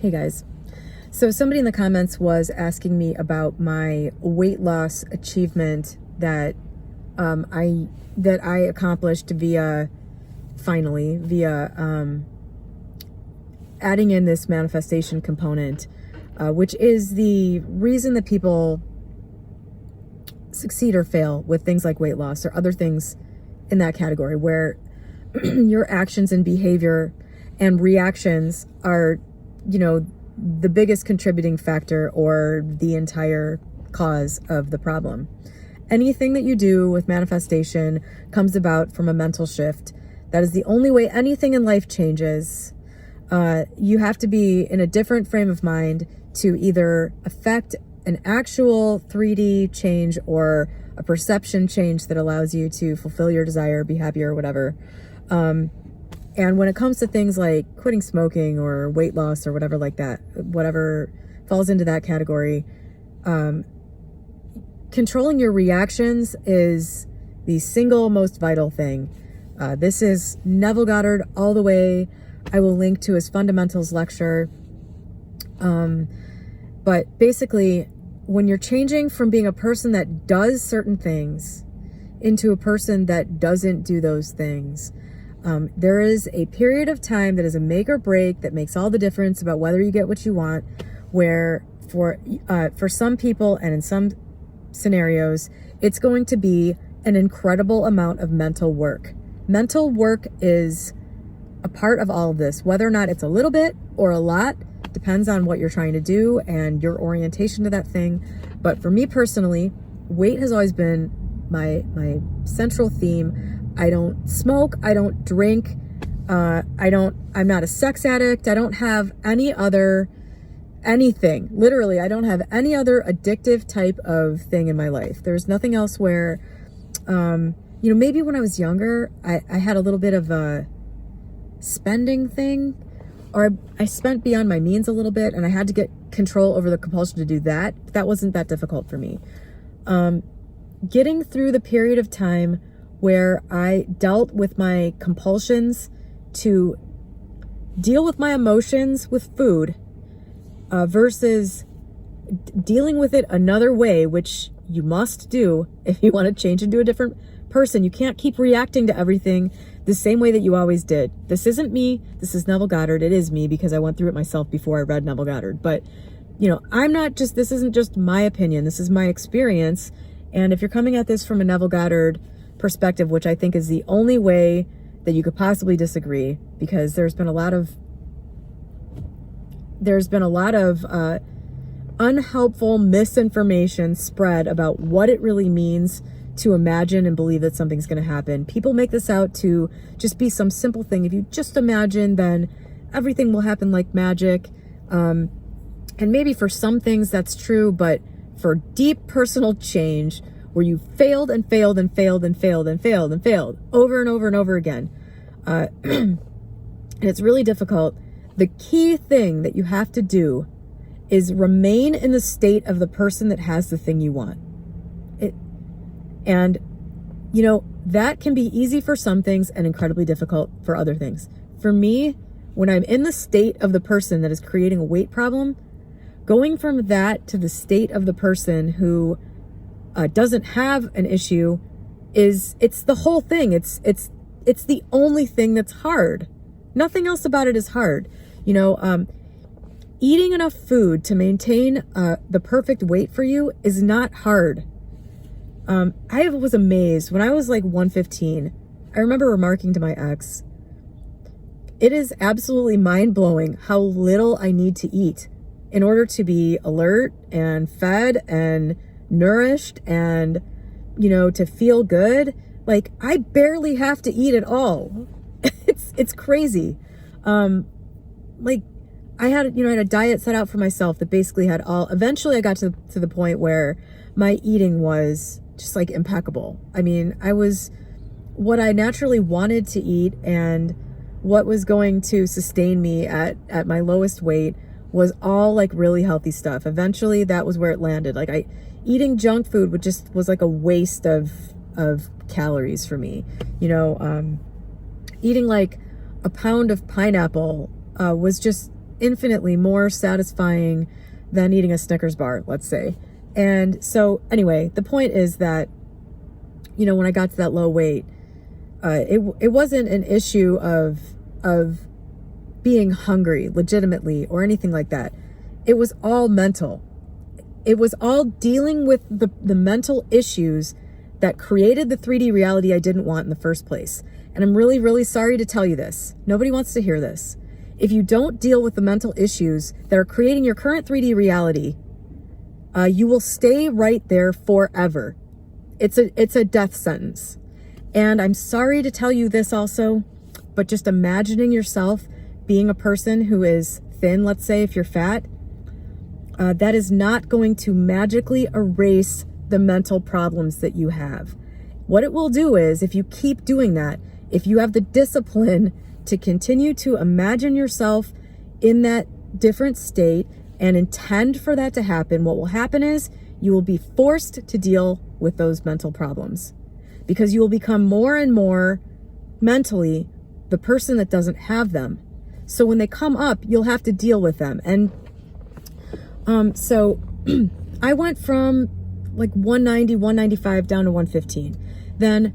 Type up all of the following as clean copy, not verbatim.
Hey guys. So somebody in the comments was asking me about my weight loss achievement that I accomplished via adding in this manifestation component, which is the reason that people succeed or fail with things like weight loss or other things in that category, where your actions and behavior and reactions are, the biggest contributing factor or the entire cause of the problem. Anything that you do with manifestation comes about from a mental shift. That is the only way anything in life changes. You have to be in a different frame of mind to either affect an actual 3D change or a perception change that allows you to fulfill your desire, be happy, or whatever. And when it comes to things like quitting smoking or weight loss or whatever like that, whatever falls into that category, controlling your reactions is the single most vital thing. This is Neville Goddard all the way. I will link to his fundamentals lecture. But basically, when you're changing from being a person that does certain things into a person that doesn't do those things, there is a period of time that is a make or break that makes all the difference about whether you get what you want, where for some people and in some scenarios, it's going to be an incredible amount of mental work. Mental work is a part of all of this, whether or not it's a little bit or a lot, depends on what you're trying to do and your orientation to that thing. But for me personally, weight has always been my central theme. I don't smoke, I don't drink, I'm not a sex addict, I don't have anything, literally, I don't have any other addictive type of thing in my life. There's nothing else where, maybe when I was younger, I had a little bit of a spending thing, or I spent beyond my means a little bit, and I had to get control over the compulsion to do that. That wasn't that difficult for me. Getting through the period of time where I dealt with my compulsions to deal with my emotions with food, versus dealing with it another way, which you must do if you want to change into a different person. You can't keep reacting to everything the same way that you always did. This isn't me. This is Neville Goddard. It is me because I went through it myself before I read Neville Goddard. But, this isn't just my opinion. This is my experience. And if you're coming at this from a Neville Goddard perspective, which I think is the only way that you could possibly disagree, because there's been a lot of unhelpful misinformation spread about what it really means to imagine and believe that something's going to happen. People make this out to just be some simple thing. If you just imagine, then everything will happen like magic. And maybe for some things that's true, but for deep personal change, where you failed and failed and failed and failed and failed and failed over and over and over again, and it's really difficult. The key thing that you have to do is remain in the state of the person that has the thing you want. That can be easy for some things and incredibly difficult for other things. For me, when I'm in the state of the person that is creating a weight problem, going from that to the state of the person who doesn't have an issue it's the whole thing. It's the only thing that's hard. Nothing else about it is hard. Eating enough food to maintain the perfect weight for you is not hard. I was amazed when I was like 115. I remember remarking to my ex, it is absolutely mind-blowing how little I need to eat in order to be alert and fed and nourished and, to feel good. Like, I barely have to eat at all. It's crazy. I had a diet set out for myself that basically had eventually I got to the point where my eating was just like impeccable. I mean, I was what I naturally wanted to eat, and what was going to sustain me at my lowest weight was all like really healthy stuff. Eventually that was where it landed. Like, eating junk food was like a waste of calories for me. Eating like a pound of pineapple was just infinitely more satisfying than eating a Snickers bar, let's say. And so anyway, the point is that, you know, when I got to that low weight, it wasn't an issue of being hungry legitimately or anything like that. It was all mental. It was all dealing with the mental issues that created the 3D reality I didn't want in the first place. And I'm really, really sorry to tell you this. Nobody wants to hear this. If you don't deal with the mental issues that are creating your current 3D reality, you will stay right there forever. It's a death sentence. And I'm sorry to tell you this also, but just imagining yourself being a person who is thin, let's say if you're fat, that is not going to magically erase the mental problems that you have. What it will do is, if you keep doing that, if you have the discipline to continue to imagine yourself in that different state and intend for that to happen, what will happen is you will be forced to deal with those mental problems, because you will become more and more mentally the person that doesn't have them. So when they come up, you'll have to deal with them. And so I went from like 190, 195 down to 115. Then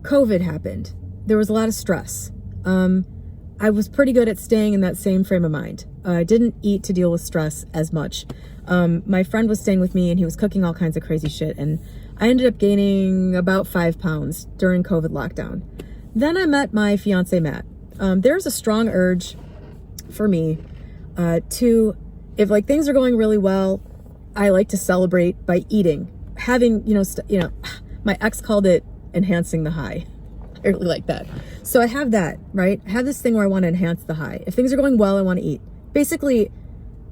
COVID happened. There was a lot of stress. I was pretty good at staying in that same frame of mind. I didn't eat to deal with stress as much. My friend was staying with me and he was cooking all kinds of crazy shit. And I ended up gaining about 5 pounds during COVID lockdown. Then I met my fiance, Matt. There's a strong urge for me to, if like things are going really well, I like to celebrate by eating, having, my ex called it enhancing the high. I really like that. So I have that, right? I have this thing where I want to enhance the high. If things are going well, I want to eat. Basically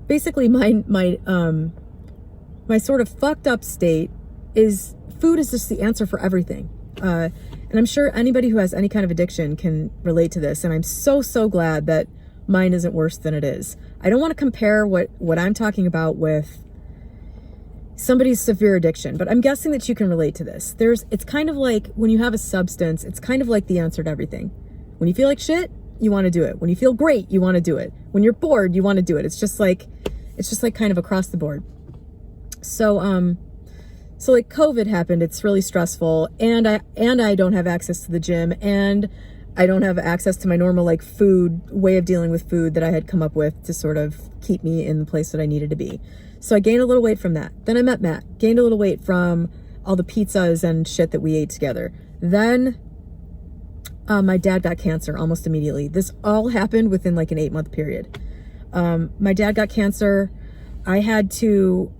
my sort of fucked up state is food is just the answer for everything. And I'm sure anybody who has any kind of addiction can relate to this. And I'm so glad that mine isn't worse than it is. I don't want to compare what I'm talking about with somebody's severe addiction, but I'm guessing that you can relate to this. It's kind of like when you have a substance, it's kind of like the answer to everything. When you feel like shit, you want to do it. When you feel great, you want to do it. When you're bored, you want to do it. It's just like kind of across the board. So like COVID happened, it's really stressful, and I don't have access to the gym, and I don't have access to my normal like food way of dealing with food that I had come up with to sort of keep me in the place that I needed to be. So I gained a little weight from that. Then I met Matt, gained a little weight from all the pizzas and shit that we ate together. Then my dad got cancer almost immediately. This all happened within like an 8-month period. My dad got cancer. I had to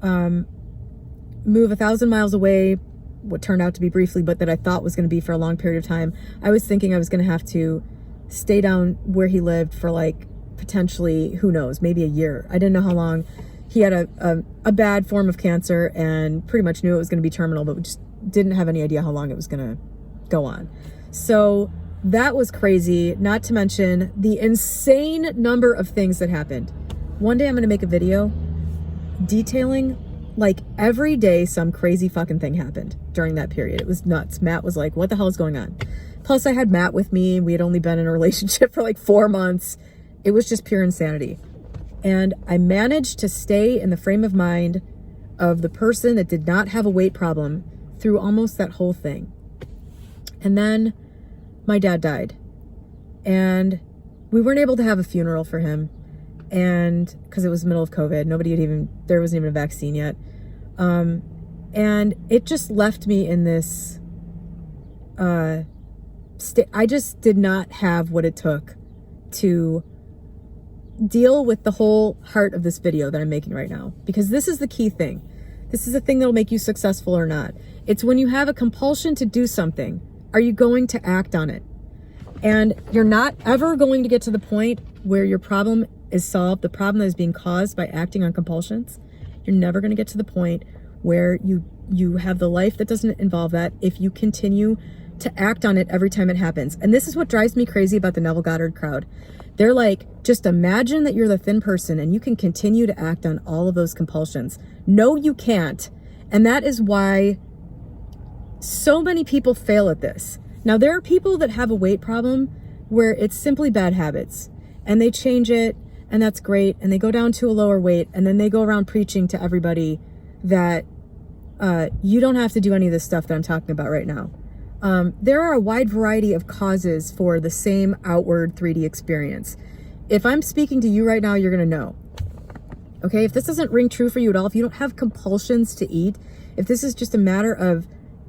move 1,000 miles away, what turned out to be briefly, but that I thought was going to be for a long period of time. I was thinking I was going to have to stay down where he lived for like potentially, who knows, maybe a year. I didn't know how long. He had a bad form of cancer and pretty much knew it was going to be terminal, but we just didn't have any idea how long it was going to go on. So that was crazy, not to mention the insane number of things that happened. One day I'm going to make a video detailing like every day some crazy fucking thing happened during that period. It was nuts. Matt was like, what the hell is going on? Plus I had Matt with me. We had only been in a relationship for like 4 months. It was just pure insanity. And I managed to stay in the frame of mind of the person that did not have a weight problem through almost that whole thing. And then my dad died. And we weren't able to have a funeral for him. And because it was the middle of COVID, there wasn't even a vaccine yet. And it just left me in this state. I just did not have what it took to deal with the whole heart of this video that I'm making right now, because this is the key thing. This is the thing that'll make you successful or not. It's when you have a compulsion to do something, are you going to act on it? And you're not ever going to get to the point where your problem is solved, the problem that is being caused by acting on compulsions. You're never going to get to the point where you have the life that doesn't involve that if you continue to act on it every time it happens. And this is what drives me crazy about the Neville Goddard crowd. They're like, just imagine that you're the thin person and you can continue to act on all of those compulsions. No, you can't. And that is why so many people fail at this. Now, there are people that have a weight problem where it's simply bad habits and they change it and that's great, and they go down to a lower weight, and then they go around preaching to everybody that you don't have to do any of this stuff that I'm talking about right now. There are a wide variety of causes for the same outward 3D experience. If I'm speaking to you right now, you're going to know. Okay, if this doesn't ring true for you at all, if you don't have compulsions to eat, if this is just a matter of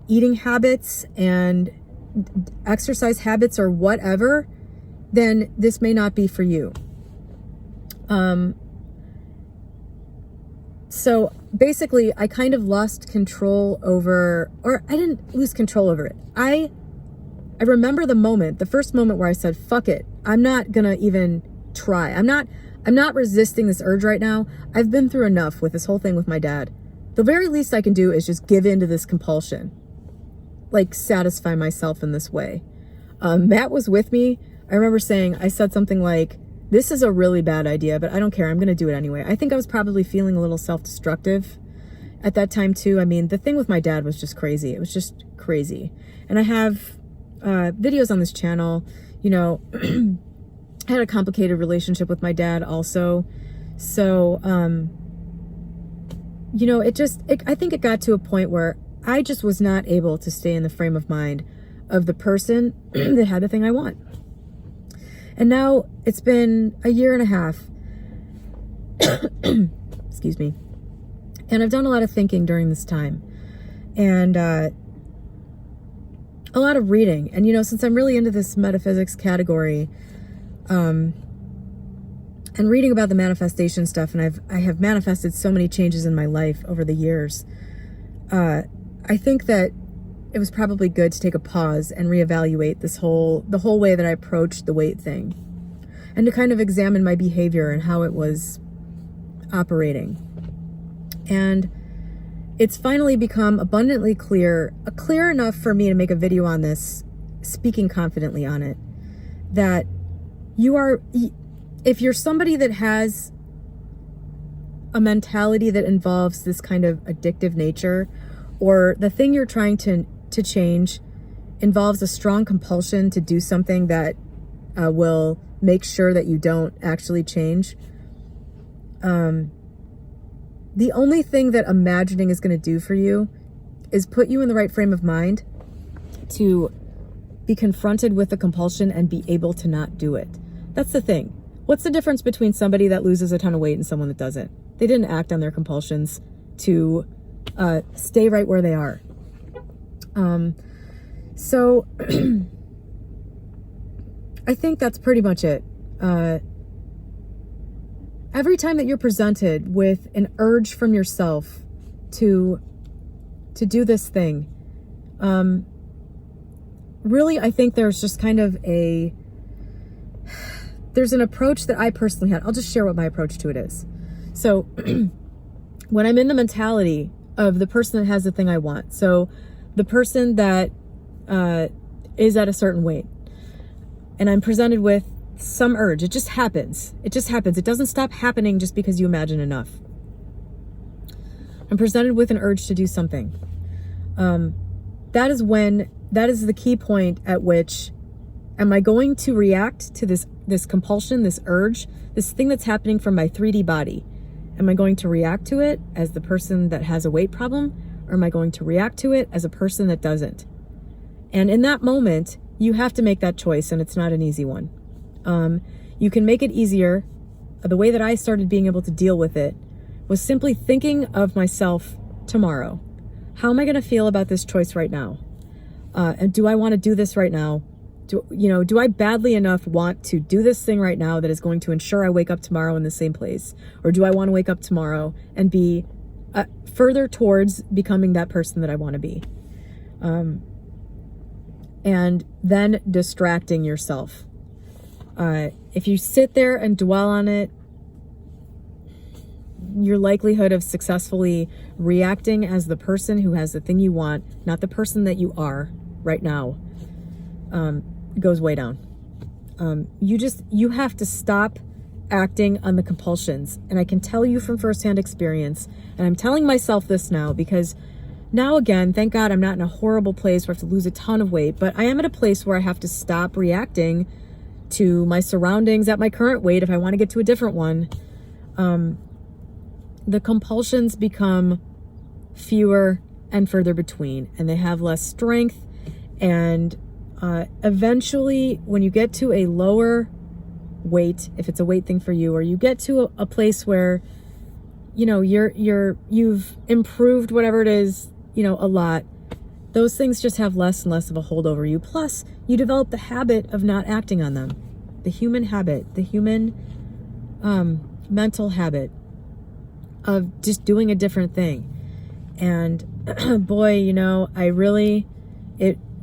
eating habits and exercise habits or whatever, then this may not be for you. So basically, I kind of lost control over, or I didn't lose control over it. I remember the first moment where I said, fuck it. I'm not gonna even try. I'm not resisting this urge right now. I've been through enough with this whole thing with my dad. The very least I can do is just give in to this compulsion. Like, satisfy myself in this way. Matt was with me. I remember I said something like, this is a really bad idea, but I don't care. I'm going to do it anyway. I think I was probably feeling a little self-destructive at that time too. I mean, the thing with my dad was just crazy. It was just crazy. And I have videos on this channel. You know, I had a complicated relationship with my dad also. So, you know, I think it got to a point where I just was not able to stay in the frame of mind of the person that had the thing I want. And now it's been a year and a half. Excuse me. And I've done a lot of thinking during this time. And a lot of reading. And, you know, since I'm really into this metaphysics category, and reading about the manifestation stuff, and I have manifested so many changes in my life over the years, I think that it was probably good to take a pause and reevaluate the whole way that I approached the weight thing, and to kind of examine my behavior and how it was operating. And it's finally become abundantly clear enough for me to make a video on this, speaking confidently on it, that if you're somebody that has a mentality that involves this kind of addictive nature, or the thing you're trying to change involves a strong compulsion to do something that will make sure that you don't actually change, the only thing that imagining is going to do for you is put you in the right frame of mind to be confronted with the compulsion and be able to not do it. That's the thing. What's the difference between somebody that loses a ton of weight and someone that doesn't? They didn't act on their compulsions to stay right where they are. So I think that's pretty much it. Every time that you're presented with an urge from yourself to do this thing, really, I think there's just kind of there's an approach that I personally had. I'll just share what my approach to it is. So when I'm in the mentality of the person that has the thing I want, so the person that is at a certain weight, and I'm presented with some urge, it just happens. It doesn't stop happening just because you imagine enough. I'm presented with an urge to do something. That is the key point at which, am I going to react to this compulsion, this urge, this thing that's happening from my 3D body? Am I going to react to it as the person that has a weight problem, or am I going to react to it as a person that doesn't? And in that moment, you have to make that choice, and it's not an easy one. You can make it easier. The way that I started being able to deal with it was simply thinking of myself tomorrow. How am I going to feel about this choice right now? And do I want to do this right now? Do I badly enough want to do this thing right now that is going to ensure I wake up tomorrow in the same place? Or do I want to wake up tomorrow and be further towards becoming that person that I want to be? And then distracting yourself. If you sit there and dwell on it, your likelihood of successfully reacting as the person who has the thing you want, not the person that you are right now, goes way down. You have to stop acting on the compulsions. And I can tell you from firsthand experience, and I'm telling myself this now because now again, thank God I'm not in a horrible place where I have to lose a ton of weight, but I am at a place where I have to stop reacting to my surroundings at my current weight, if I want to get to a different one, the compulsions become fewer and further between, and they have less strength. And eventually, when you get to a lower weight, if it's a weight thing for you, or you get to a place where, you know, you've improved whatever it is, you know, a lot, those things just have less and less of a hold over you. Plus, you develop the habit of not acting on them. The human habit, the human mental habit of just doing a different thing. And boy, you know,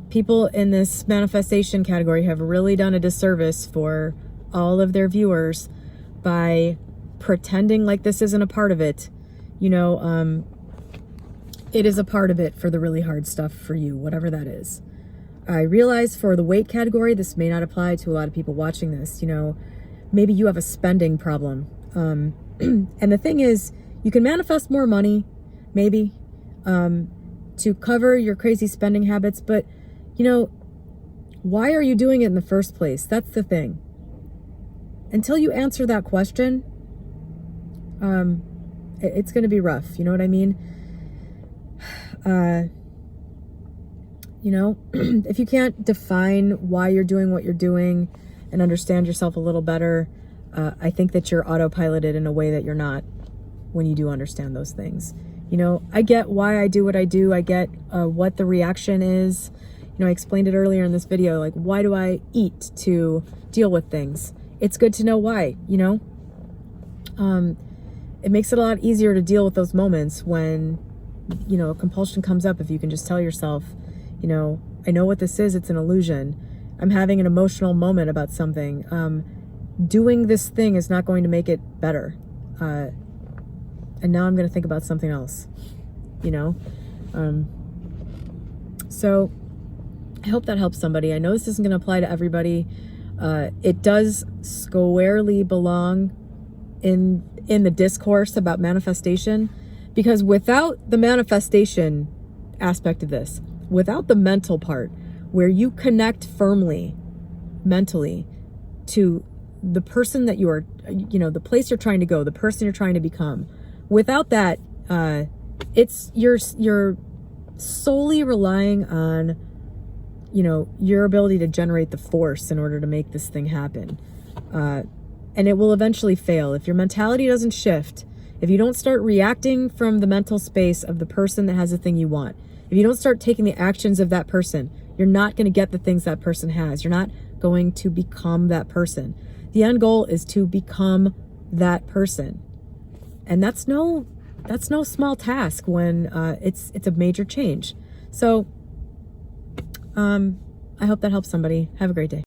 people in this manifestation category have really done a disservice for all of their viewers by pretending like this isn't a part of it. You know, it is a part of it for the really hard stuff for you, whatever that is. I realize for the weight category, this may not apply to a lot of people watching this. You know, maybe you have a spending problem. And the thing is, you can manifest more money, maybe, to cover your crazy spending habits. But, you know, why are you doing it in the first place? That's the thing. Until you answer that question, it's going to be rough. You know what I mean? You know, if you can't define why you're doing what you're doing and understand yourself a little better, I think that you're autopiloted in a way that you're not when you do understand those things. You know, I get why I do what I do. I get what the reaction is. You know, I explained it earlier in this video, like, why do I eat to deal with things? It's good to know why, you know? It makes it a lot easier to deal with those moments when, you know, a compulsion comes up. If you can just tell yourself, you know, I know what this is. It's an illusion. I'm having an emotional moment about something. Doing this thing is not going to make it better. And now I'm going to think about something else, you know? So I hope that helps somebody. I know this isn't going to apply to everybody. It does squarely belong in the discourse about manifestation, because without the manifestation aspect of this, without the mental part where you connect firmly mentally to the person that you are, you know, the place you're trying to go, the person you're trying to become, without that, you're solely relying on, you know, your ability to generate the force in order to make this thing happen. And it will eventually fail. If your mentality doesn't shift, if you don't start reacting from the mental space of the person that has the thing you want, if you don't start taking the actions of that person, you're not going to get the things that person has. You're not going to become that person. The end goal is to become that person. And that's no small task when it's a major change. So I hope that helps somebody. Have a great day.